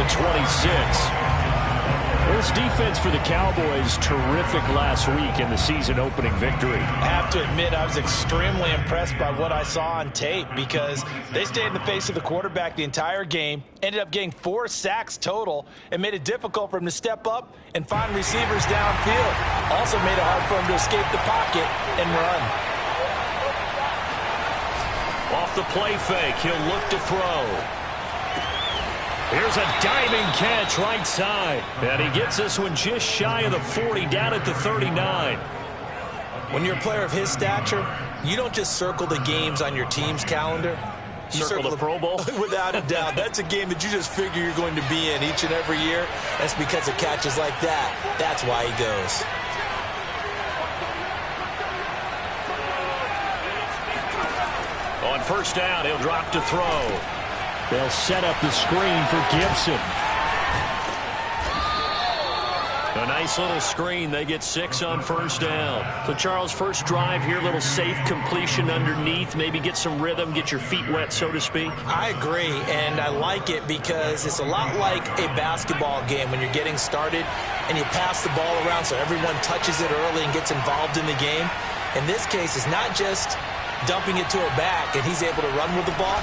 the 26. This defense for the Cowboys, terrific last week in the season-opening victory. I have to admit, I was extremely impressed by what I saw on tape because they stayed in the face of the quarterback the entire game, ended up getting 4 sacks total, and made it difficult for him to step up and find receivers downfield. Also made it hard for him to escape the pocket and run. Off the play fake, he'll look to throw. Here's a diving catch right side. And he gets this one just shy of the 40, down at the 39. When you're a player of his stature, you don't just circle the games on your team's calendar. You circle the Pro Bowl? Without a doubt. That's a game that you just figure you're going to be in each and every year. That's because of catches like that. That's why he goes. On first down, he'll drop to throw. They'll set up the screen for Gibson. A nice little screen. They get 6 on first down. So, Charles, first drive here, little safe completion underneath. Maybe get some rhythm, get your feet wet, so to speak. I agree, and I like it because it's a lot like a basketball game when you're getting started and you pass the ball around so everyone touches it early and gets involved in the game. In this case, it's not just dumping it to a back and he's able to run with the ball,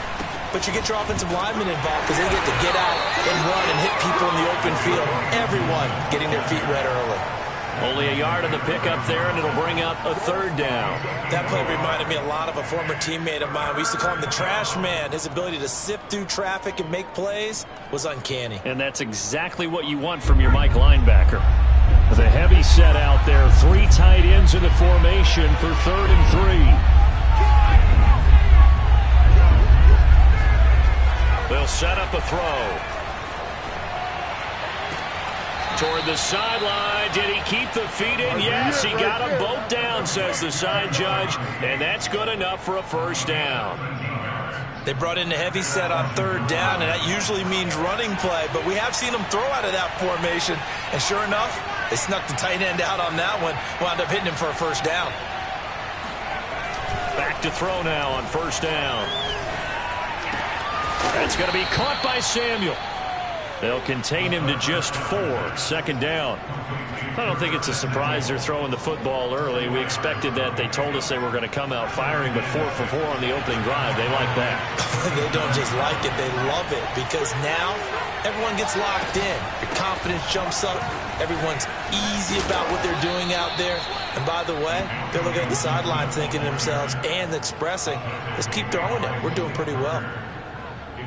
but you get your offensive linemen involved because they get to get out and run and hit people in the open field. Everyone getting their feet wet early. Only a yard on the pickup there, and it'll bring up a third down. That play reminded me a lot of a former teammate of mine. We used to call him the trash man. His ability to sift through traffic and make plays was uncanny. And that's exactly what you want from your Mike linebacker. With a heavy set out there, 3 tight ends in the formation for 3rd and 3. They'll set up a throw. Toward the sideline. Did he keep the feet in? Yes, he got them both down, says the side judge. And that's good enough for a first down. They brought in a heavy set on 3rd down, and that usually means running play. But we have seen them throw out of that formation. And sure enough, they snuck the tight end out on that one. Wound up hitting him for a first down. Back to throw now on first down. That's going to be caught by Samuel. They'll contain him to just 4. 2nd down. I don't think it's a surprise they're throwing the football early. We expected that. They told us they were going to come out firing, but 4 for 4 on the opening drive. They like that. They don't just like it. They love it because now everyone gets locked in. Your confidence jumps up. Everyone's easy about what they're doing out there. And by the way, they're looking at the sideline thinking to themselves and expressing, let's keep throwing it. We're doing pretty well.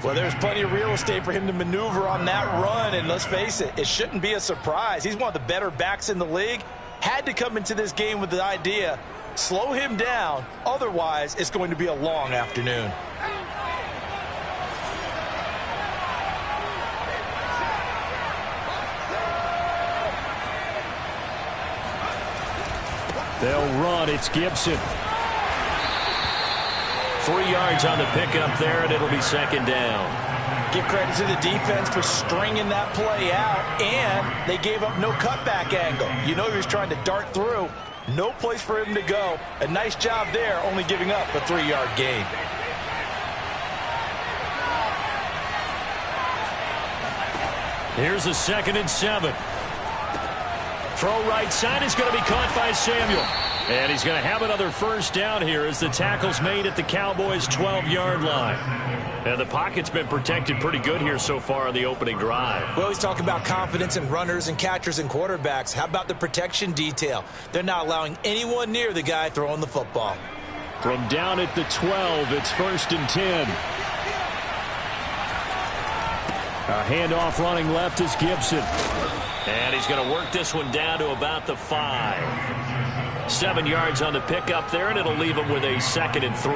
Well, there's plenty of real estate for him to maneuver on that run, and let's face it, it shouldn't be a surprise. He's one of the better backs in the league. Had to come into this game with the idea, slow him down, otherwise it's going to be a long afternoon. They'll run. It's Gibson. 3 yards on the pickup there, and it'll be 2nd down. Give credit to the defense for stringing that play out, and they gave up no cutback angle. You know he was trying to dart through. No place for him to go. A nice job there, only giving up a 3-yard gain. Here's a 2nd and 7. Throw right side is going to be caught by Samuel. And he's going to have another first down here as the tackle's made at the Cowboys' 12-yard line. And the pocket's been protected pretty good here so far on the opening drive. We always talk about confidence in runners and catchers and quarterbacks. How about the protection detail? They're not allowing anyone near the guy throwing the football. From down at the 12, it's 1st and 10. A handoff running left is Gibson. And he's going to work this one down to about the 5. 7 yards on the pickup there, and it'll leave him with a 2nd and 3.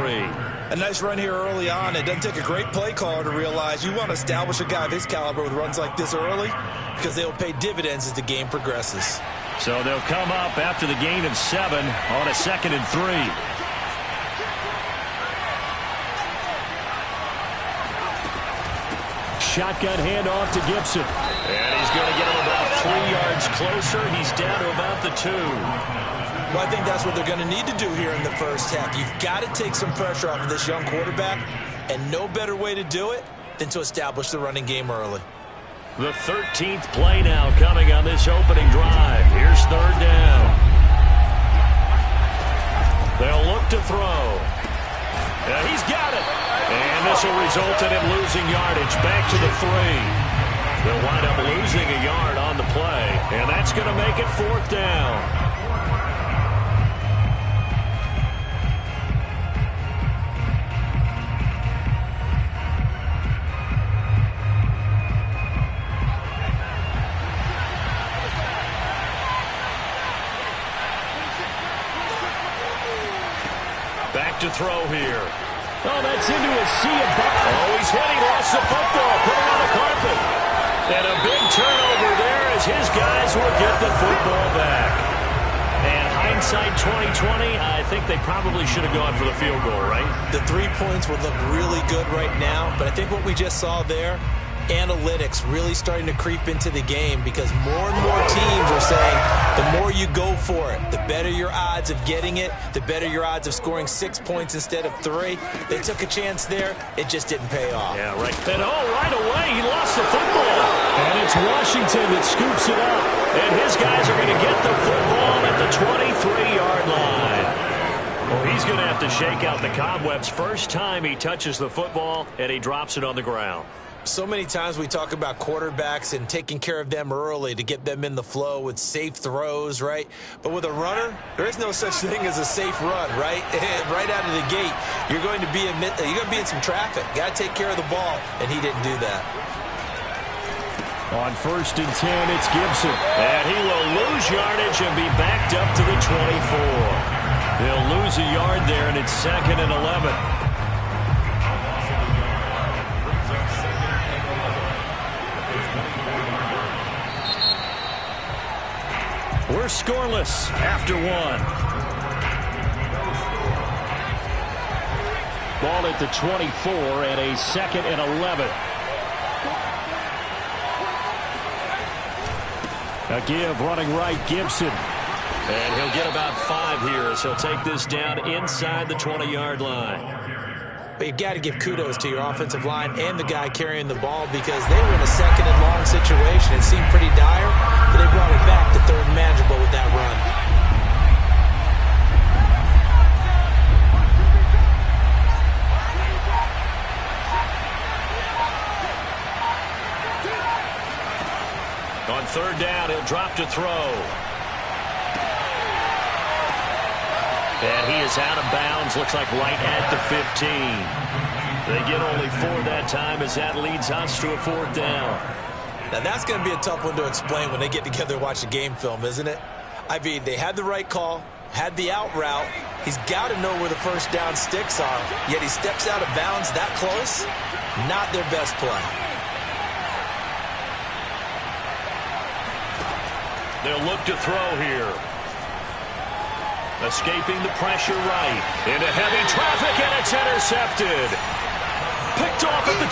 A nice run here early on. It doesn't take a great play caller to realize you want to establish a guy of his caliber with runs like this early because they'll pay dividends as the game progresses. So they'll come up after the gain of 7 on a 2nd and 3. Shotgun handoff to Gibson. And he's going to get him about 3 yards closer. He's down to about the 2. Well, I think that's what they're going to need to do here in the first half. You've got to take some pressure off of this young quarterback, and no better way to do it than to establish the running game early. The 13th play now coming on this opening drive. Here's third down. They'll look to throw. He's got it. And this will result in him losing yardage back to the 3. They'll wind up losing a yard on the play, and that's going to make it fourth down. Back to throw here. Oh, that's into a sea of buckets. Oh, he's hit. He lost the football. Put it on the carpet. And a big turnover there as his guys will get the football back. And hindsight 2020, I think they probably should have gone for the field goal, right? The 3 points would look really good right now, but I think what we just saw there, analytics really starting to creep into the game because more and more teams are saying the more you go for it, the better your odds of getting it, the better your odds of scoring 6 points instead of 3. They took a chance there. It just didn't pay off. Yeah, right. And right away, he lost the football. And it's Washington that scoops it up. And his guys are going to get the football at the 23-yard line. Well, he's going to have to shake out the cobwebs first time he touches the football, and he drops it on the ground. So many times we talk about quarterbacks and taking care of them early to get them in the flow with safe throws, right? But with a runner, there is no such thing as a safe run, right? Right out of the gate, you're going to be in some traffic. Got to take care of the ball, and he didn't do that. On 1st and 10, it's Gibson. And he will lose yardage and be backed up to the 24. They'll lose a yard there, and it's 2nd and 11. We're scoreless after 1. Ball at the 24 and a 2nd and 11. A give running right, Gibson. And he'll get about 5 here as he'll take this down inside the 20-yard line. But you've got to give kudos to your offensive line and the guy carrying the ball because they were in a 2nd and long situation. It seemed pretty dire, but they brought it back to 3rd and manageable with that run. On 3rd down, he'll drop to throw. And he is out of bounds, looks like right at the 15. They get only 4 that time as that leads us to a 4th down. Now that's going to be a tough one to explain when they get together and watch the game film, isn't it? I mean, they had the right call, had the out route. He's got to know where the first down sticks are, yet he steps out of bounds that close. Not their best play. They'll look to throw here. Escaping the pressure right. Into heavy traffic, and it's intercepted. Picked off at the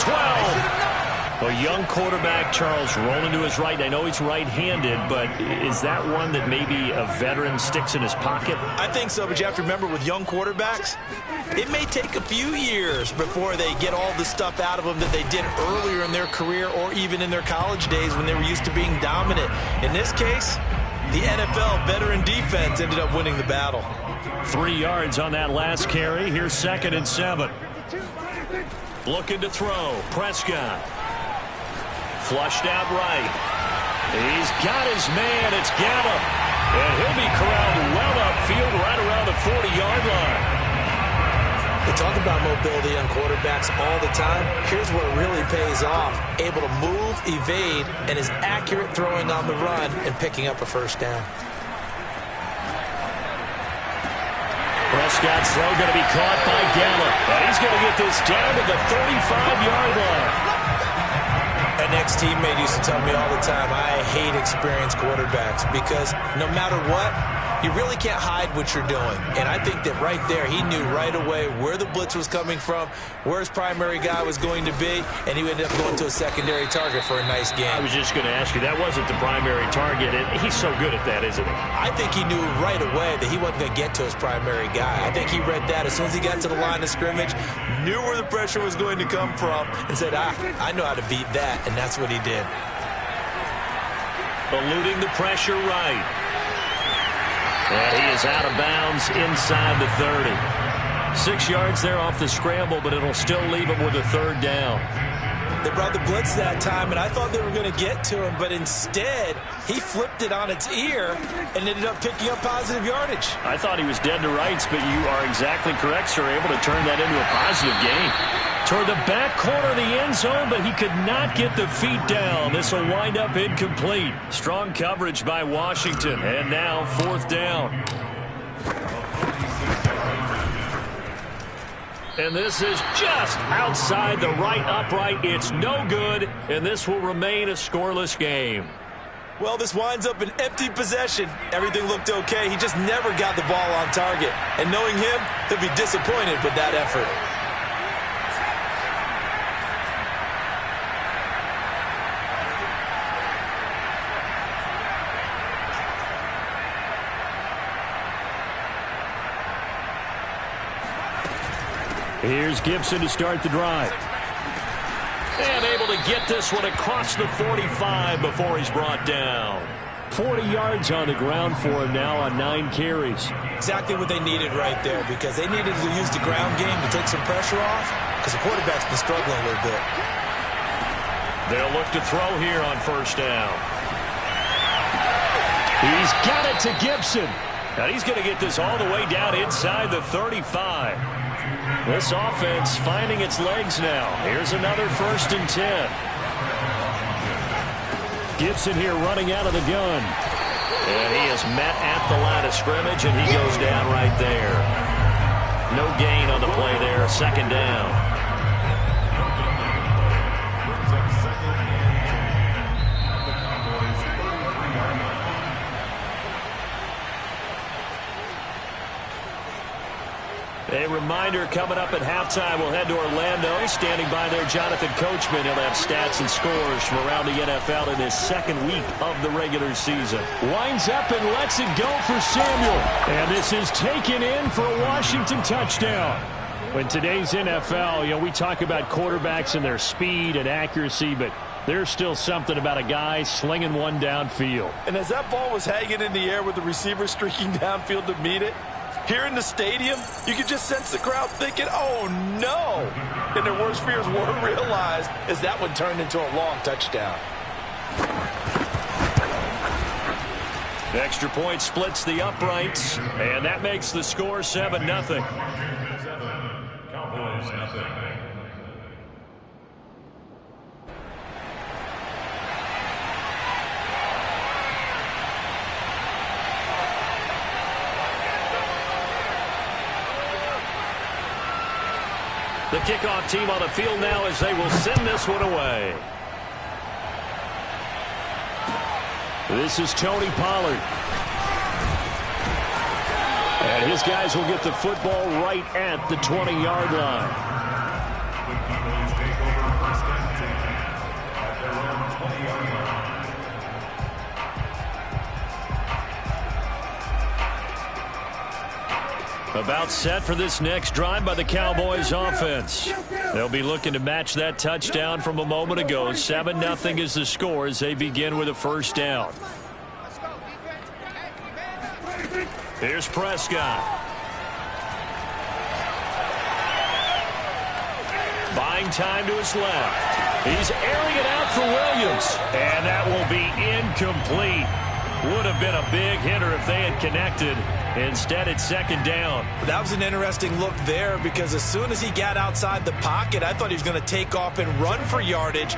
12. A young quarterback, Charles, rolling to his right. I know he's right-handed, but is that one that maybe a veteran sticks in his pocket? I think so, but you have to remember with young quarterbacks, it may take a few years before they get all the stuff out of them that they did earlier in their career or even in their college days when they were used to being dominant. In this case, the NFL veteran defense ended up winning the battle. 3 yards on that last carry. Here's 2nd and 7. Looking to throw. Prescott. Flushed out right. He's got his man. It's Gallup. And he'll be corralled well upfield right around the 40-yard line. They talk about mobility on quarterbacks all the time. Here's where it really pays off. Able to move, evade, and is accurate throwing on the run and picking up a first down. Prescott's throw going to be caught by Gallup. And he's going to get this down to the 35-yard line. An ex-teammate used to tell me all the time, I hate experienced quarterbacks because no matter what, you really can't hide what you're doing. And I think that right there, he knew right away where the blitz was coming from, where his primary guy was going to be, and he ended up going to a secondary target for a nice game. I was just going to ask you, that wasn't the primary target, and he's so good at that, isn't he? I think he knew right away that he wasn't going to get to his primary guy. I think he read that as soon as he got to the line of scrimmage, knew where the pressure was going to come from, and said, I know how to beat that, and that's what he did. eluding the pressure right. And he is out of bounds inside the 30. 6 yards there off the scramble, but it'll still leave him with a third down. They brought the blitz that time, and I thought they were going to get to him, but instead, he flipped it on its ear and ended up picking up positive yardage. I thought he was dead to rights, but you are exactly correct, sir. Able to turn that into a positive gain. Toward the back corner of the end zone, but he could not get the feet down. This will wind up incomplete. Strong coverage by Washington, and now 4th down. And this is just outside the right upright. It's no good, and this will remain a scoreless game. Well, this winds up an empty possession. Everything looked okay. He just never got the ball on target. And knowing him, he'll be disappointed with that effort. Here's Gibson to start the drive. And able to get this one across the 45 before he's brought down. 40 yards on the ground for him now on 9 carries. Exactly what they needed right there, because they needed to use the ground game to take some pressure off, because the quarterback's been struggling a little bit. They'll look to throw here on 1st down. He's got it to Gibson. And he's going to get this all the way down inside the 35. This offense finding its legs now. Here's another 1st and 10. Gibson here running out of the gun. And he is met at the line of scrimmage, and he goes down right there. No gain on the play there. 2nd down. A reminder, coming up at halftime, we'll head to Orlando. Standing by there, Jonathan Coachman. He'll have stats and scores from around the NFL in his 2nd week of the regular season. Winds up and lets it go for Samuel. And this is taken in for a Washington touchdown. In today's NFL, we talk about quarterbacks and their speed and accuracy, but there's still something about a guy slinging one downfield. And as that ball was hanging in the air with the receiver streaking downfield to meet it, here in the stadium, you could just sense the crowd thinking, oh, no. And their worst fears were realized as that one turned into a long touchdown. The extra point splits the uprights, and that makes the score 7-0. Cowboys, nothing. The kickoff team on the field now as they will send this one away. This is Tony Pollard. And his guys will get the football right at the 20-yard line. About set for this next drive by the Cowboys offense. They'll be looking to match that touchdown from a moment ago. 7-0 is the score as they begin with a 1st down. Here's Prescott. Buying time to his left. He's airing it out for Williams. And that will be incomplete. Would have been a big hitter if they had connected. Instead, it's 2nd down. That was an interesting look there, because as soon as he got outside the pocket, I thought he was going to take off and run for yardage.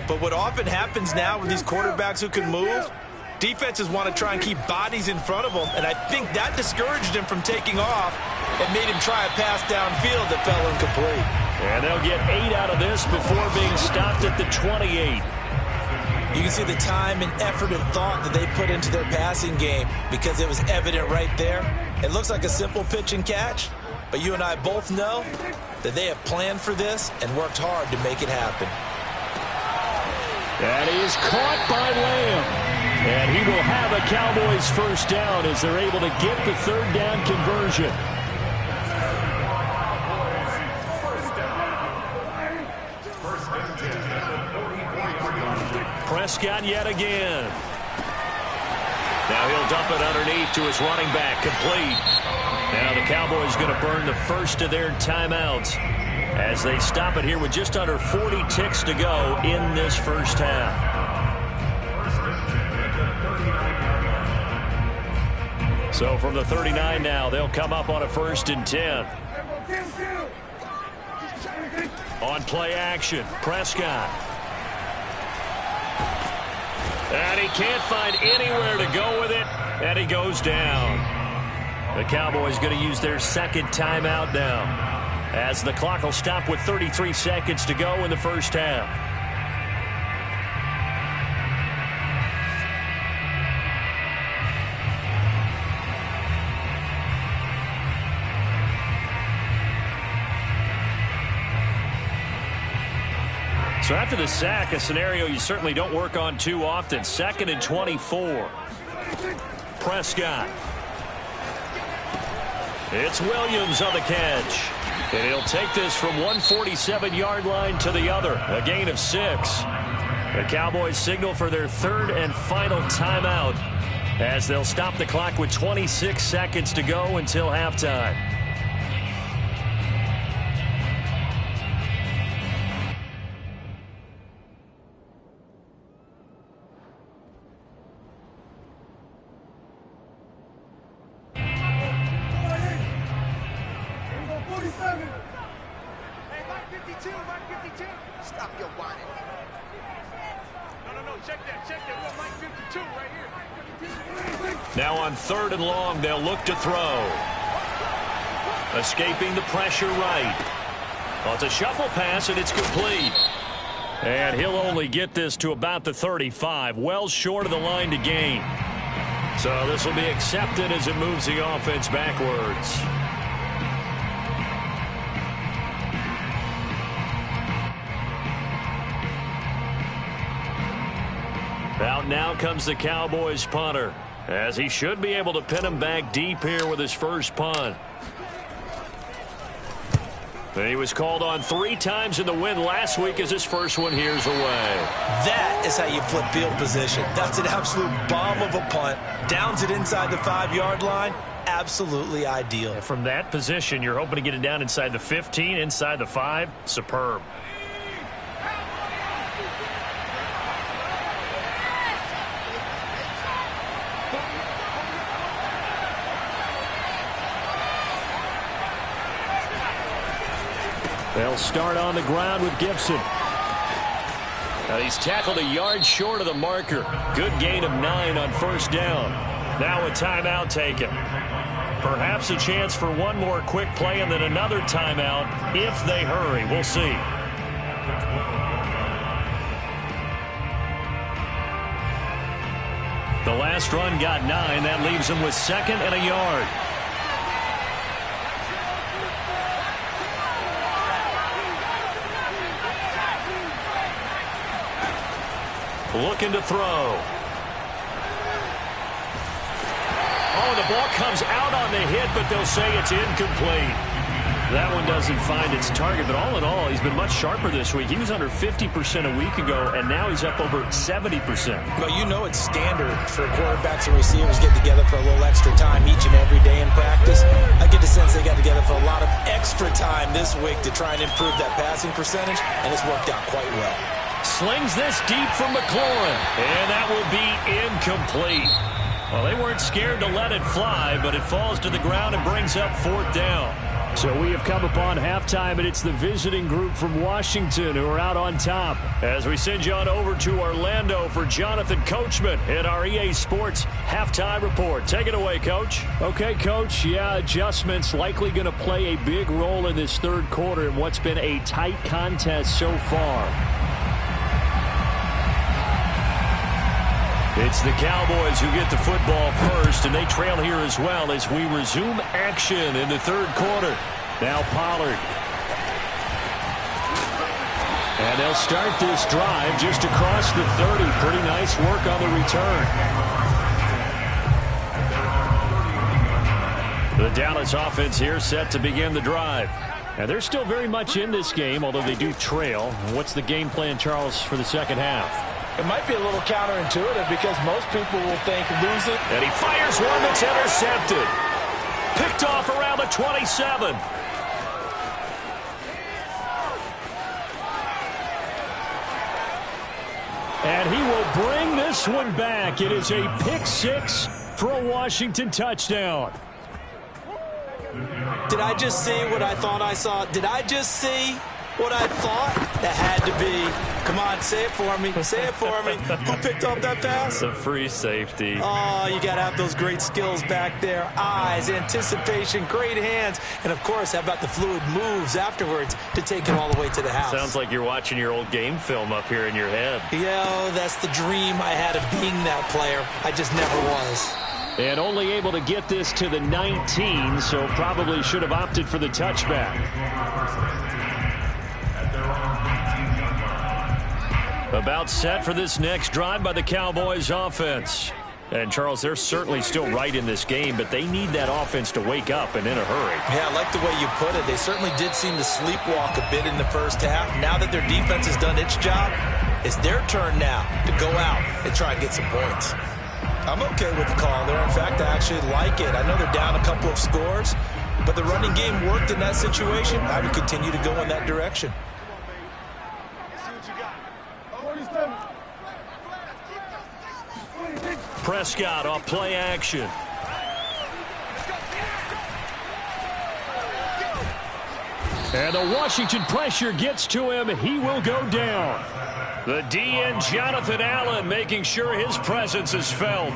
But what often happens now with these quarterbacks who can move, defenses want to try and keep bodies in front of them, and I think that discouraged him from taking off and made him try a pass downfield that fell incomplete. And they'll get 8 out of this before being stopped at the 28. You can see the time and effort and thought that they put into their passing game, because it was evident right there. It looks like a simple pitch and catch, but you and I both know that they have planned for this and worked hard to make it happen. That is caught by Lamb. And he will have a Cowboys 1st down as they're able to get the 3rd down conversion. Prescott yet again. Now he'll dump it underneath to his running back, complete. Now the Cowboys going to burn the first of their timeouts as they stop it here with just under 40 ticks to go in this first half. So from the 39 now, they'll come up on a 1st and 10. On play action, Prescott. And he can't find anywhere to go with it, and he goes down. The Cowboys going to use their second timeout now, as the clock will stop with 33 seconds to go in the first half. So after the sack, a scenario you certainly don't work on too often. 2nd and 24. Prescott. It's Williams on the catch. And he'll take this from 147-yard line to the other. A gain of 6. The Cowboys signal for their 3rd and final timeout as they'll stop the clock with 26 seconds to go until halftime. Now on 3rd and long, they'll look to throw. Escaping the pressure right. Well, it's a shuffle pass, and it's complete. And he'll only get this to about the 35, well short of the line to gain. So this will be accepted as it moves the offense backwards. Out now comes the Cowboys punter, as he should be able to pin him back deep here with his first punt. He was called on 3 times in the win last week as his first one here's away. That is how you flip field position. That's an absolute bomb of a punt. Downs it inside the 5-yard line. Absolutely ideal. From that position, you're hoping to get it down inside the 15, inside the 5. Superb. They'll start on the ground with Gibson. Now he's tackled a yard short of the marker. Good gain of 9 on 1st down. Now a timeout taken. Perhaps a chance for one more quick play and then another timeout if they hurry. We'll see. The last run got 9. That leaves him with 2nd and a yard. Looking to throw. Oh, the ball comes out on the hit, but they'll say it's incomplete. That one doesn't find its target, but all in all, he's been much sharper this week. He was under 50% a week ago, and now he's up over 70%. Well, you know it's standard for quarterbacks and receivers get together for a little extra time each and every day in practice. I get the sense they got together for a lot of extra time this week to try and improve that passing percentage, and it's worked out quite well. Slings this deep from McLaurin, and that will be incomplete. Well, they weren't scared to let it fly, but it falls to the ground and brings up 4th down. So we have come upon halftime, and it's the visiting group from Washington who are out on top. As we send you on over to Orlando for Jonathan Coachman in our EA Sports Halftime Report. Take it away, Coach. Okay, Coach. Yeah, adjustments likely going to play a big role in this 3rd quarter in what's been a tight contest so far. It's the Cowboys who get the football first, and they trail here as well as we resume action in the 3rd quarter. Now Pollard. And they'll start this drive just across the 30. Pretty nice work on the return. The Dallas offense here set to begin the drive. Now they're still very much in this game, although they do trail. What's the game plan, Charles, for the second half? It might be a little counterintuitive because most people will think losing. And he fires one that's intercepted. Picked off around the 27. And he will bring this one back. It is a pick six for a Washington touchdown. Did I just see what I thought I saw? Did I just see what I thought? That had to be. Come on, say it for me. Say it for me. Who picked up that pass? The free safety. Oh, you got to have those great skills back there. Eyes, anticipation, great hands. And, of course, how about the fluid moves afterwards to take it all the way to the house? Sounds like you're watching your old game film up here in your head. Yo, that's the dream I had of being that player. I just never was. And only able to get this to the 19, so probably should have opted for the touchback. About set for this next drive by the Cowboys offense. And, Charles, they're certainly still right in this game, but they need that offense to wake up and in a hurry. Yeah, I like the way you put it. They certainly did seem to sleepwalk a bit in the first half. Now that their defense has done its job, it's their turn now to go out and try and get some points. I'm okay with the call there. In fact, I actually like it. I know they're down a couple of scores, but the running game worked in that situation. I would continue to go in that direction. Prescott off play action. And the Washington pressure gets to him. He will go down. The DN, Jonathan Allen, making sure his presence is felt.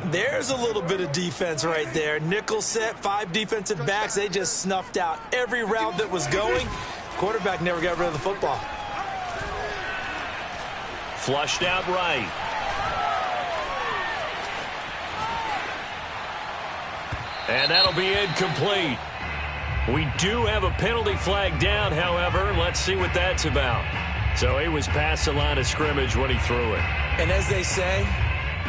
There's a little bit of defense right there. Nickel set, 5 defensive backs. They just snuffed out every route that was going. Quarterback never got rid of the football. Flushed out right. And that'll be incomplete. We do have a penalty flag down, however. Let's see what that's about. So he was past the line of scrimmage when he threw it. And as they say,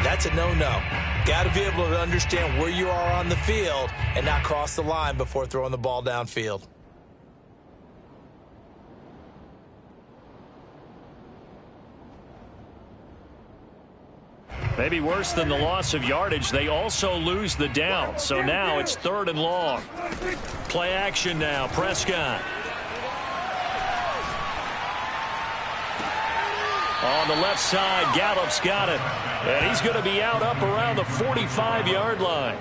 that's a no-no. Got to be able to understand where you are on the field and not cross the line before throwing the ball downfield. Maybe worse than the loss of yardage, they also lose the down. So now it's 3rd and long. Play action now, Prescott. On the left side, Gallup's got it. And he's going to be out up around the 45-yard line.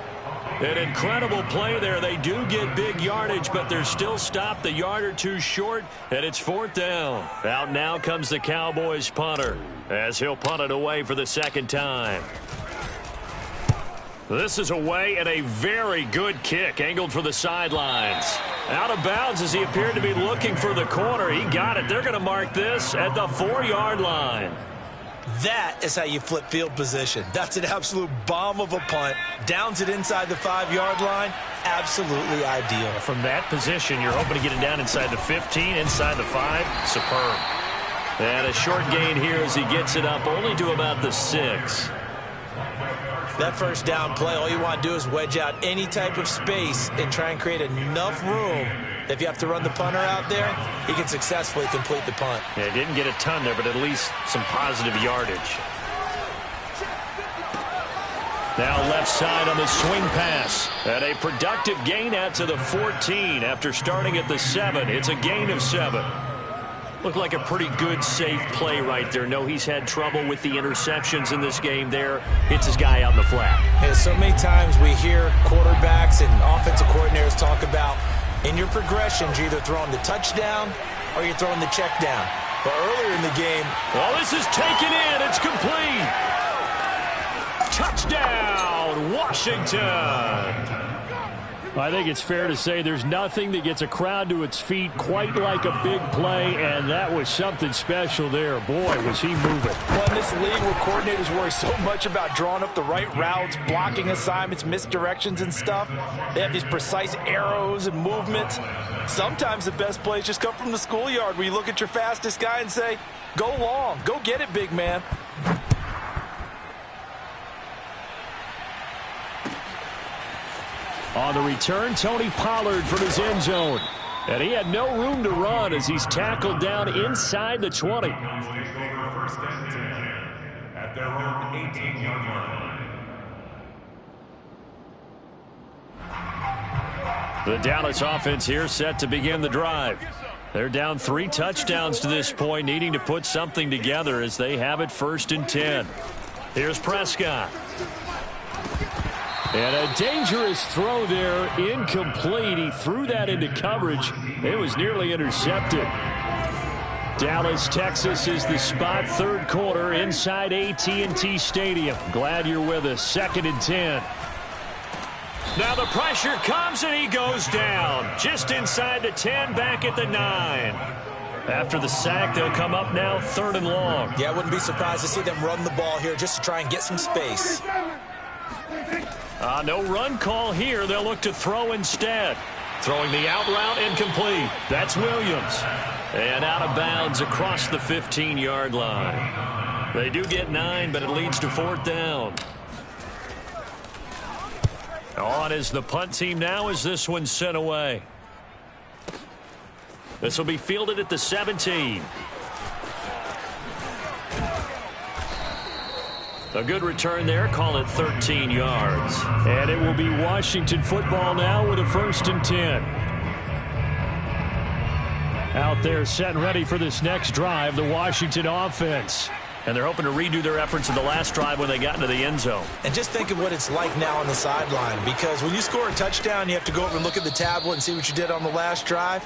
An incredible play there. They do get big yardage, but they're still stopped a yard or two short, and it's 4th down. Out now comes the Cowboys punter, as he'll punt it away for the 2nd time. This is away, and a very good kick angled for the sidelines. Out of bounds as he appeared to be looking for the corner. He got it. They're going to mark this at the 4-yard line. That is how you flip field position. That's an absolute bomb of a punt. Downs it inside the 5-yard line. Absolutely ideal. From that position, you're hoping to get it down inside the 15, inside the 5. Superb. And a short gain here as he gets it up only to about the 6. That first down play, all you want to do is wedge out any type of space and try and create enough room. If you have to run the punter out there, he can successfully complete the punt. Yeah, didn't get a ton there, but at least some positive yardage. Now left side on the swing pass. And a productive gain out to the 14 after starting at the 7. It's a gain of 7. Looked like a pretty good, safe play right there. No, he's had trouble with the interceptions in this game there. Hits his guy out in the flat. Yeah, so many times we hear quarterbacks and offensive coordinators talk about in your progressions, you're either throwing the touchdown or you're throwing the check down. But earlier in the game... Oh, this is taken in. It's complete. Touchdown, Washington. I think it's fair to say there's nothing that gets a crowd to its feet quite like a big play, and that was something special there. Boy, was he moving. Well, in this league where coordinators worry so much about drawing up the right routes, blocking assignments, misdirections and stuff, they have these precise arrows and movements. Sometimes the best plays just come from the schoolyard where you look at your fastest guy and say, go long, go get it, big man. On the return, Tony Pollard from his end zone. And he had no room to run as he's tackled down inside the 20. their own 18-yard line. The Dallas offense here set to begin the drive. They're down 3 touchdowns to this point, needing to put something together as they have it 1st and 10. Here's Prescott. And a dangerous throw there, incomplete. He threw that into coverage. It was nearly intercepted. Dallas, Texas is the spot, 3rd quarter inside AT&T Stadium. Glad you're with us. 2nd and 10. Now the pressure comes and he goes down. Just inside the 10, back at the 9. After the sack, they'll come up now 3rd and long. Yeah, I wouldn't be surprised to see them run the ball here just to try and get some space. No run call here. They'll look to throw instead. Throwing the out route, incomplete. That's Williams. And out of bounds across the 15-yard line. They do get 9, but it leads to 4th down. On is the punt team now as this one's sent away. This will be fielded at the 17. A good return there. Call it 13 yards. And it will be Washington football now with a 1st and 10. Out there set and ready for this next drive, the Washington offense. And they're hoping to redo their efforts in the last drive when they got into the end zone. And just think of what it's like now on the sideline, because when you score a touchdown, you have to go over and look at the tablet and see what you did on the last drive.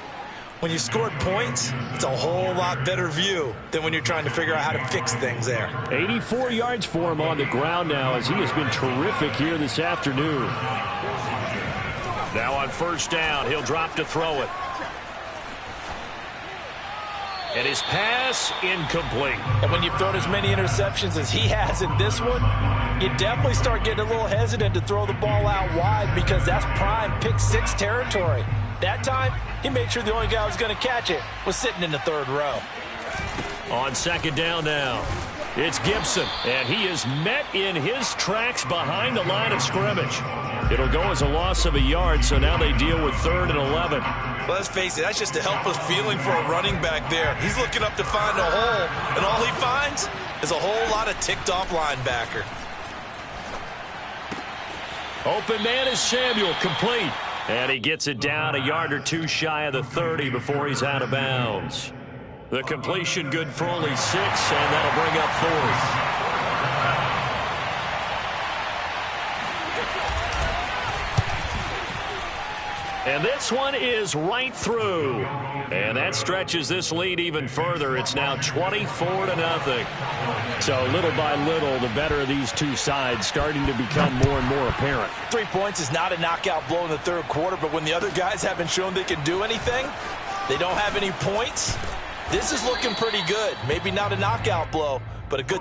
When you scored points, it's a whole lot better view than when you're trying to figure out how to fix things there. 84 yards for him on the ground now as he has been terrific here this afternoon. Now on 1st down, he'll drop to throw it. And his pass, incomplete. And when you've thrown as many interceptions as he has in this one, you definitely start getting a little hesitant to throw the ball out wide because that's prime pick 6 territory. That time, he made sure the only guy who was going to catch it was sitting in the 3rd row. On 2nd down now, it's Gibson, and he is met in his tracks behind the line of scrimmage. It'll go as a loss of a yard, so now they deal with 3rd and 11. Well, let's face it, that's just a helpless feeling for a running back there. He's looking up to find a hole, and all he finds is a whole lot of ticked-off linebacker. Open man is Samuel, complete. And he gets it down a yard or 2 shy of the 30 before he's out of bounds. The completion good for only 6, and that'll bring up 4th. And this one is right through. And that stretches this lead even further. It's now 24-0. So little by little, the better of these two sides starting to become more and more apparent. 3 points is not a knockout blow in the 3rd quarter, but when the other guys haven't shown they can do anything, they don't have any points, this is looking pretty good. Maybe not a knockout blow, but a good